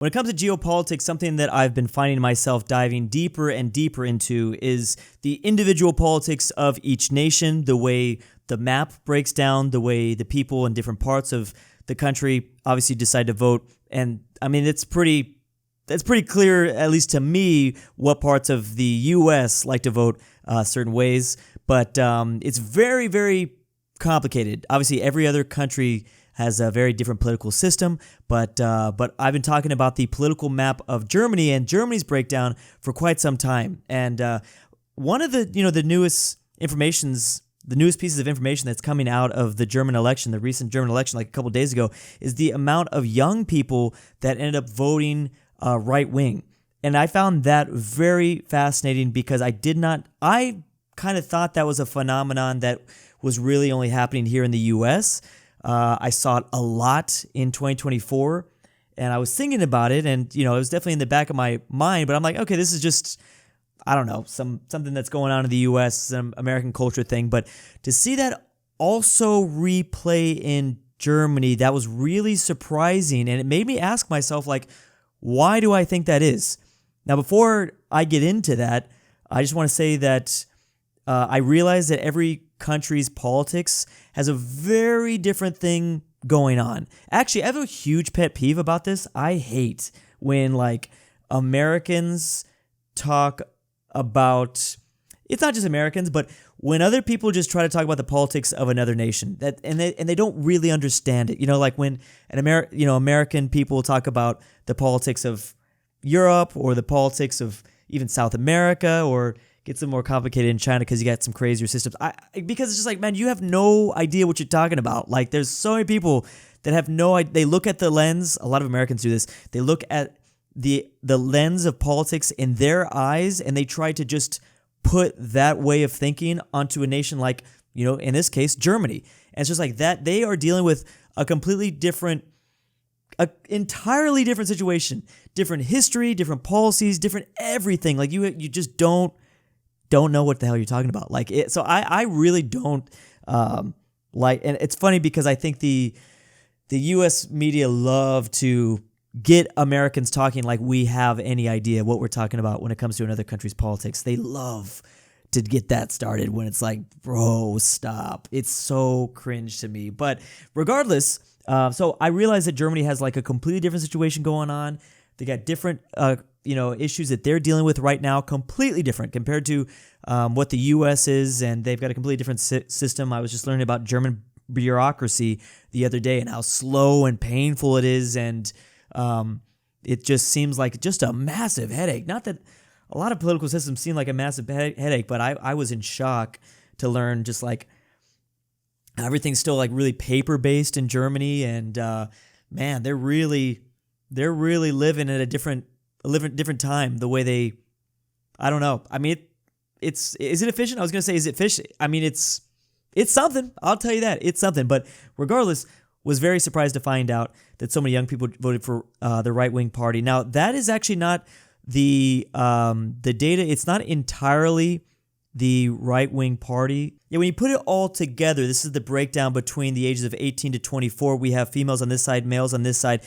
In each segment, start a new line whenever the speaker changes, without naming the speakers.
When it comes to geopolitics, something that I've been finding myself diving deeper and deeper into is the individual politics of each nation, the way the map breaks down, the way the people in different parts of the country obviously decide to vote. And I mean, it's pretty clear, at least to me, what parts of the U.S. like to vote certain ways. But it's very, very complicated. Obviously, every other country has a very different political system, but I've been talking about the political map of Germany and Germany's breakdown for quite some time. And one of the newest pieces of information that's coming out of the German election, the recent German election, like a couple days ago, is the amount of young people that ended up voting right wing. And I found that very fascinating because I kind of thought that was a phenomenon that was really only happening here in the U.S. I saw it a lot in 2024, and I was thinking about it, and it was definitely in the back of my mind. But I'm like, okay, this is just, I don't know, something that's going on in the U.S., some American culture thing. But to see that also replay in Germany, that was really surprising, and it made me ask myself, like, why do I think that is? Now, before I get into that, I just want to say that I realize that every country's politics has a very different thing going on. Actually, I have a huge pet peeve about this. I hate when Americans talk about, it's not just Americans, but when other people just try to talk about the politics of another nation and they don't really understand it. Like when American people talk about the politics of Europe or the politics of even South America, or gets a little more complicated in China because you got some crazier systems. Because it's just like, man, you have no idea what you're talking about. Like, there's so many people that have no idea. They look at the lens. A lot of Americans do this. They look at the lens of politics in their eyes, and they try to just put that way of thinking onto a nation like, in this case, Germany. And it's just like that. They are dealing with a entirely different situation, different history, different policies, different everything. Like you just don't know what the hell you're talking about. So I really don't and it's funny because I think the U.S. media love to get Americans talking like we have any idea what we're talking about when it comes to another country's politics. They love to get that started when it's like, bro, stop. It's so cringe to me. But regardless, so I realize that Germany has a completely different situation going on. They got different issues that they're dealing with right now, completely different compared to what the U.S. is, and they've got a completely different system. I was just learning about German bureaucracy the other day and how slow and painful it is, and it just seems like just a massive headache. Not that a lot of political systems seem like a massive headache, but I was in shock to learn just everything's still really paper-based in Germany, and man, they're really living at a different time, the way they, I don't know. I mean, is it efficient? I was going to say, is it efficient? I mean, it's something. I'll tell you that. It's something. But regardless, was very surprised to find out that so many young people voted for the right-wing party. Now, that is actually not the data. It's not entirely the right-wing party. Yeah, when you put it all together, this is the breakdown between the ages of 18 to 24. We have females on this side, males on this side.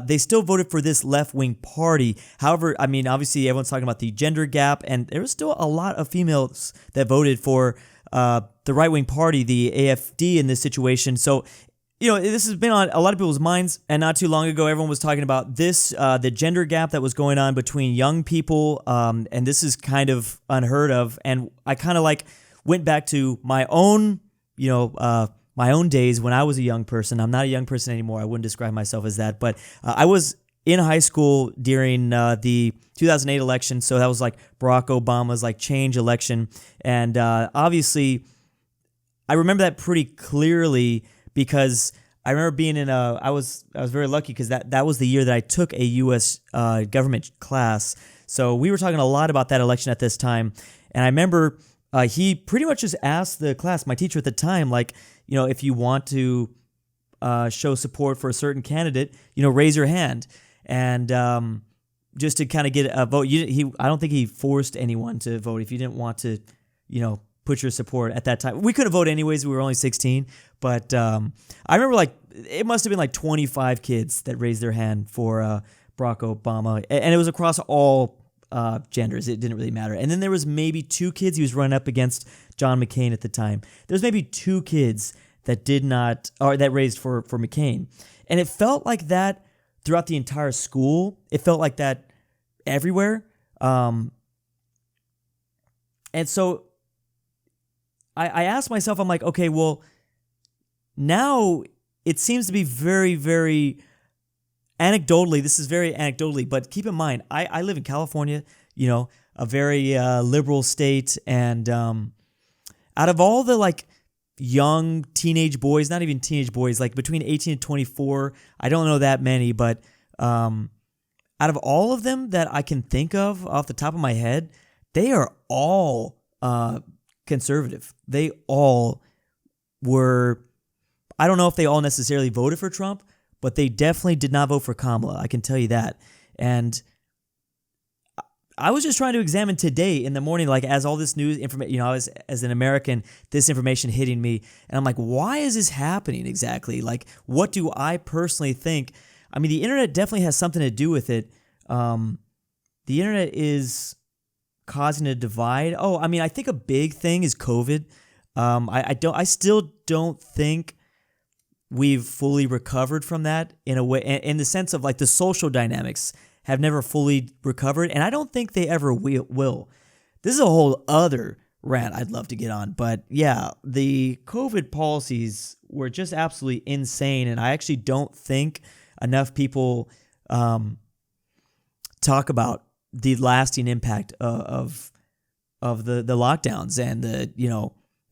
They still voted for this left-wing party. However, I mean, obviously everyone's talking about the gender gap, and there was still a lot of females that voted for the right-wing party, the AfD, in this situation. So, this has been on a lot of people's minds, and not too long ago, everyone was talking about this, the gender gap that was going on between young people, and this is kind of unheard of, and I kind of went back to my own, my own days when I was a young person. I'm not a young person anymore. I wouldn't describe myself as that, but I was in high school during the 2008 election, so that was Barack Obama's change election, and obviously, I remember that pretty clearly because I remember being in I was very lucky because that was the year that I took a U.S. Government class, so we were talking a lot about that election at this time, and I remember he pretty much just asked the class, my teacher at the time, if you want to show support for a certain candidate, raise your hand, and just to kind of get a vote. I don't think he forced anyone to vote if you didn't want to, put your support at that time. We couldn't vote anyways. We were only 16, but I remember it must have been 25 kids that raised their hand for Barack Obama, and it was across all genders. It didn't really matter. And then there was maybe 2 kids. He was running up against John McCain at the time. There's maybe 2 kids that did not, or that raised for McCain. And it felt like that throughout the entire school. It felt like that everywhere. And so I asked myself, I'm like, okay, well, now it seems to be very, very anecdotally, this is very anecdotally, but keep in mind, I live in California, a very liberal state, and out of all the like young teenage boys, not even teenage boys, like between 18 and 24, I don't know that many, but out of all of them that I can think of off the top of my head, they are all conservative. They all were, I don't know if they all necessarily voted for Trump, but they definitely did not vote for Kamala. I can tell you that. And I was just trying to examine today in the morning, like as all this news information, as an American, this information hitting me, and I'm like, why is this happening exactly? Like, what do I personally think? I mean, the internet definitely has something to do with it. The internet is causing a divide. Oh, I mean, I think a big thing is COVID. I still don't think we've fully recovered from that in a way, in the sense of like the social dynamics have never fully recovered, and I don't think they ever will. This is a whole other rant I'd love to get on, but yeah, the COVID policies were just absolutely insane, and I actually don't think enough people talk about the lasting impact of the lockdowns and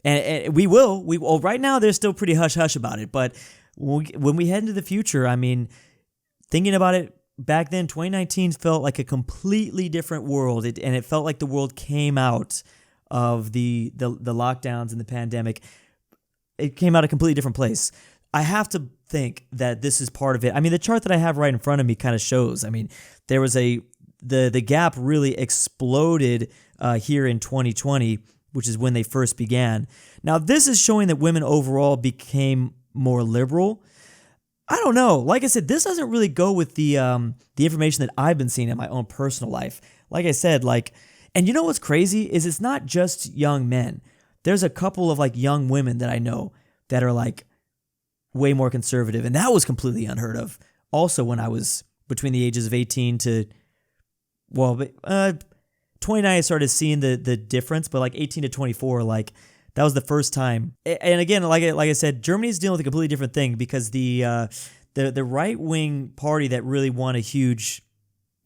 and we will. Right now, they're still pretty hush-hush about it, but when we head into the future, I mean, thinking about it, back then, 2019 felt like a completely different world, and it felt like the world came out of the lockdowns and the pandemic. It came out a completely different place. I have to think that this is part of it. I mean, the chart that I have right in front of me kind of shows. I mean, there was the gap really exploded here in 2020, which is when they first began. Now, this is showing that women overall became more liberal. I don't know. Like I said, this doesn't really go with the information that I've been seeing in my own personal life. Like I said, and you know what's crazy is it's not just young men. There's a couple of like young women that I know that are like way more conservative, and that was completely unheard of. Also, when I was between the ages of 18 to 29, I started seeing the difference, but like 18 to 24, like that was the first time. And again, like I said, Germany's dealing with a completely different thing because the right-wing party that really won a huge,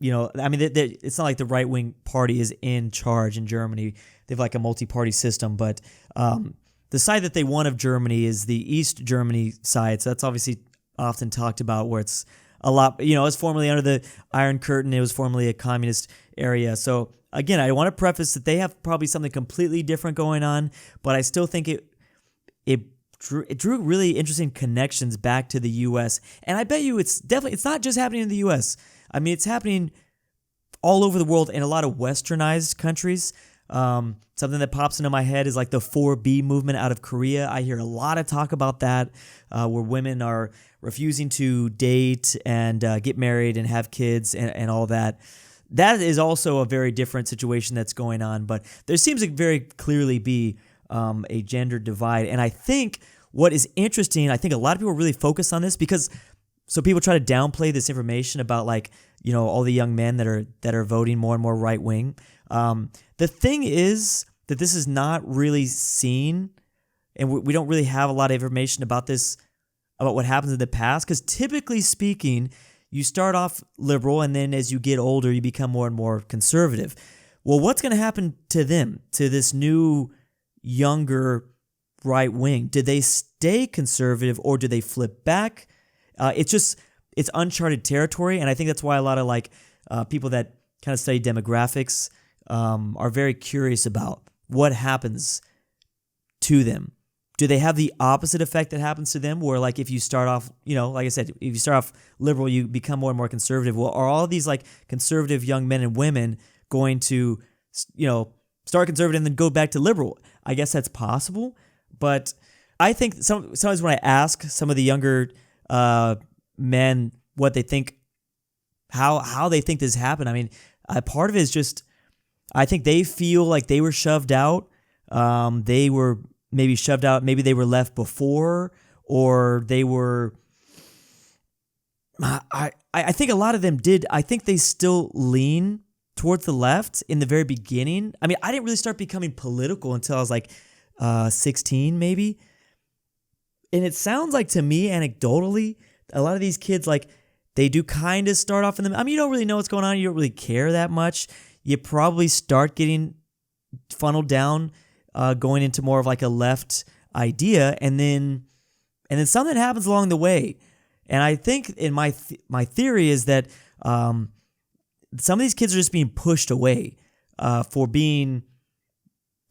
I mean, it's not like the right-wing party is in charge in Germany. They have like a multi-party system, but the side that they won of Germany is the East Germany side. So that's obviously often talked about, where it's a lot, it's formerly under the Iron Curtain. It was formerly a communist area. So again, I want to preface that they have probably something completely different going on, but I still think it drew really interesting connections back to the U.S. And I bet you it's not just happening in the U.S. I mean, it's happening all over the world in a lot of westernized countries. Something that pops into my head is like the 4B movement out of Korea. I hear a lot of talk about that, where women are refusing to date and get married and have kids and all that. That is also a very different situation that's going on, but there seems to very clearly be a gender divide. And I think what is interesting, I think a lot of people really focus on this so people try to downplay this information about all the young men that are voting more and more right wing. The thing is that this is not really seen, and we don't really have a lot of information about this, about what happens in the past, because typically speaking, you start off liberal, and then as you get older, you become more and more conservative. Well, what's going to happen to them, to this new, younger right wing? Did they stay conservative, or do they flip back? It's uncharted territory, and I think that's why a lot of people that kind of study demographics are very curious about what happens to them. Do they have the opposite effect that happens to them, where if you start off, like I said, if you start off liberal, you become more and more conservative? Well, are all these conservative young men and women going to, start conservative and then go back to liberal? I guess that's possible, but I think sometimes when I ask some of the younger men what they think how they think this happened. I mean, part of it is just I think they feel like they were shoved out. They were maybe shoved out. Maybe they were left before, or they were. I think a lot of them did. I think they still lean towards the left in the very beginning. I mean, I didn't really start becoming political until I was like 16, maybe. And it sounds like to me, anecdotally, a lot of these kids, like, they do kind of start off in the. I mean, you don't really know what's going on. You don't really care that much. You probably start getting funneled down, going into more of like a left idea, and then something happens along the way. And I think in my theory is that some of these kids are just being pushed away for being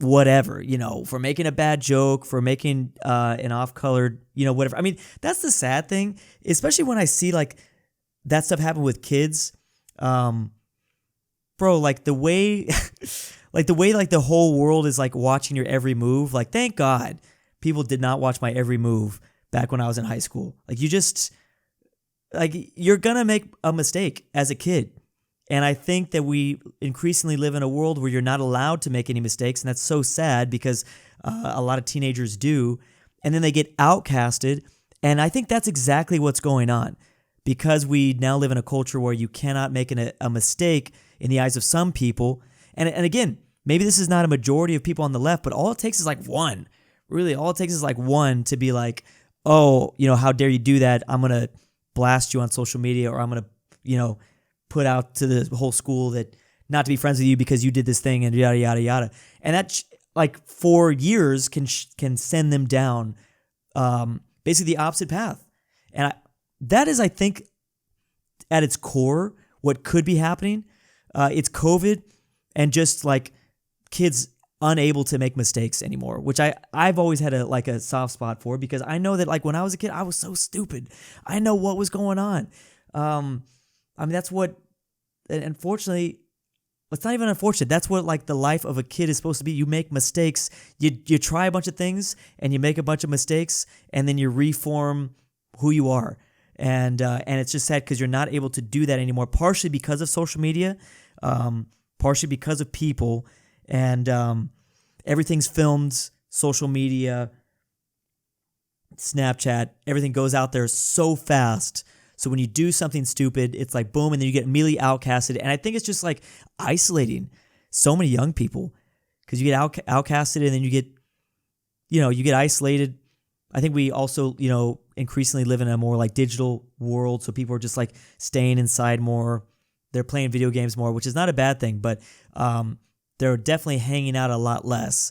whatever, for making a bad joke, for making an off-colored, whatever. I mean, that's the sad thing, especially when I see like that stuff happen with kids. Bro, like the way like the whole world is like watching your every move. Like, thank God people did not watch my every move back when I was in high school. Like, you're gonna make a mistake as a kid. And I think that we increasingly live in a world where you're not allowed to make any mistakes. And that's so sad because a lot of teenagers do. And then they get outcasted. And I think that's exactly what's going on. Because we now live in a culture where you cannot make a mistake in the eyes of some people. And again, maybe this is not a majority of people on the left, but all it takes is like one. Really, all it takes is like one to be like, oh, how dare you do that? I'm going to blast you on social media, or I'm going to, put out to the whole school that not to be friends with you because you did this thing and yada, yada, yada. And that, like, for years can send them down basically the opposite path. And that is, I think, at its core, what could be happening. It's COVID and just, like, kids unable to make mistakes anymore, which I've always had a soft spot for, because I know that, like, when I was a kid, I was so stupid. I know what was going on. I mean, that's what, unfortunately, it's not even unfortunate. That's what, like, the life of a kid is supposed to be. You make mistakes. You try a bunch of things and you make a bunch of mistakes, and then you reform who you are. And it's just sad because you're not able to do that anymore, partially because of social media, partially because of people, and everything's filmed, social media, Snapchat, everything goes out there so fast. So when you do something stupid, it's like boom, and then you get immediately outcasted. And I think it's just like isolating so many young people, because you get outcasted, and then you get isolated. I think we also, increasingly live in a more like digital world. So people are just like staying inside more. They're playing video games more, which is not a bad thing, but they're definitely hanging out a lot less.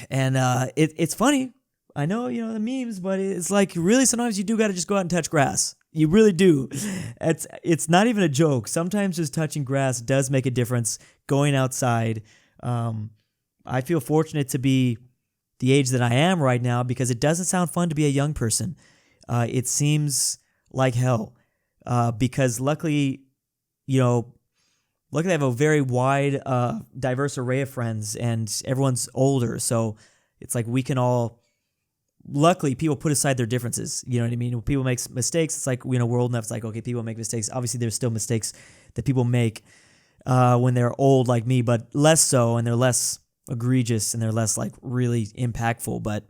And it's funny. I know, the memes, but it's like, really, sometimes you do got to just go out and touch grass. You really do. It's not even a joke. Sometimes just touching grass does make a difference, going outside. I feel fortunate to be the age that I am right now, because it doesn't sound fun to be a young person. It seems like hell, because luckily I have a very wide, diverse array of friends, and everyone's older. So it's like we can all, luckily, people put aside their differences. You know what I mean? When people make mistakes, it's like, we're old enough. It's like, okay, people make mistakes. Obviously, there's still mistakes that people make when they're old like me, but less so, and they're less egregious, and they're less like really impactful. But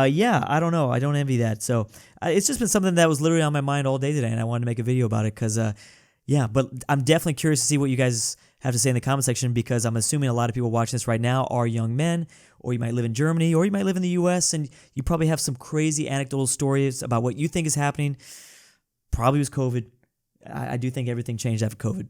yeah, I don't know. I don't envy that. So it's just been something that was literally on my mind all day today, and I wanted to make a video about it because, yeah, but I'm definitely curious to see what you guys have to say in the comment section, because I'm assuming a lot of people watching this right now are young men, or you might live in Germany, or you might live in the US, and you probably have some crazy anecdotal stories about what you think is happening. Probably was COVID. I do think everything changed after COVID.